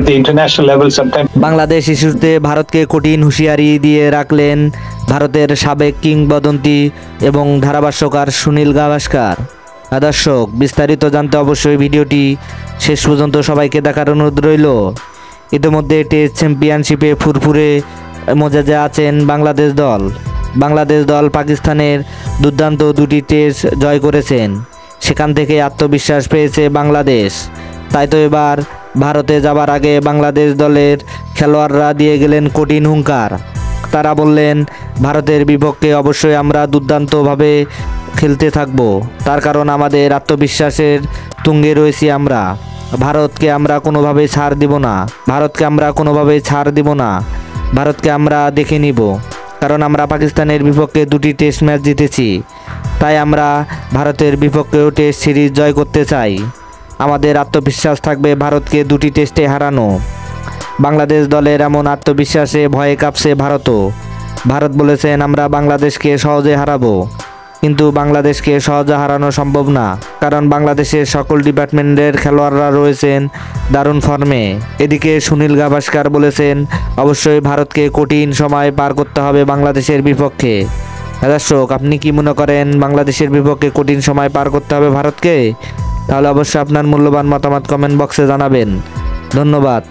the international level sometimes. Bangladesh ইস্যুতে ভারতকে কঠিন হুঁশিয়ারি দিয়ে রাখলেন ভারতের সাবেক কিংবদন্তি এবং ধারাভাষ্যকার সুনীল গাভাস্কার। দর্শক, বিস্তারিত জানতে অবশ্যই ভিডিওটি শেষ পর্যন্ত সবাইকে দেখার অনুরোধ রইল। ইতিমধ্যে টেস্ট চ্যাম্পিয়নশিপে ফুরফুরে মেজাজে আছেন বাংলাদেশ দল পাকিস্তানের দুর্দান্ত দুটি টেস্ট জয় করেছেন। সেখান থেকে আত্মবিশ্বাস পেয়েছে বাংলাদেশ। তাই তো এবার ভারতে যাবার আগে বাংলাদেশ দলের খেলোয়াড়রা দিয়ে গেলেন কঠিন হুঙ্কার। তারা বললেন, ভারতের বিপক্ষে অবশ্যই আমরা দুর্দান্তভাবে খেলতে থাকব, তার কারণ আমাদের আত্মবিশ্বাসের তুঙ্গে রয়েছি আমরা। ভারতকে আমরা কোনোভাবেই ছাড় দিব না। ভারতকে আমরা দেখে নিব, কারণ আমরা পাকিস্তানের বিপক্ষে দুটি টেস্ট ম্যাচ জিতেছি। তাই আমরা ভারতের বিপক্ষেও টেস্ট সিরিজ জয় করতে চাই। আমাদের আত্মবিশ্বাস থাকবে ভারতকে দুটি টেস্টে হারানো। বাংলাদেশ দলের এমন আত্মবিশ্বাসে ভয়ে কাঁপছে ভারতও। ভারত বলেছেন, আমরা বাংলাদেশকে সহজে হারাবো, কিন্তু বাংলাদেশকে সহজে হারানো সম্ভব না, কারণ বাংলাদেশের সকল ডিপার্টমেন্টের খেলোয়াড়রা রয়েছেন দারুণ ফর্মে। এদিকে সুনীল গাভাস্কার বলেছেন, অবশ্যই ভারতকে কঠিন সময় পার করতে হবে বাংলাদেশের বিপক্ষে। দর্শক, আপনি কি মনে করেন বাংলাদেশের বিপক্ষে কঠিন সময় পার করতে হবে ভারতকে? তাহলে অবশ্যই আপনার মূল্যবান মতামত কমেন্ট বক্সে জানাবেন। ধন্যবাদ।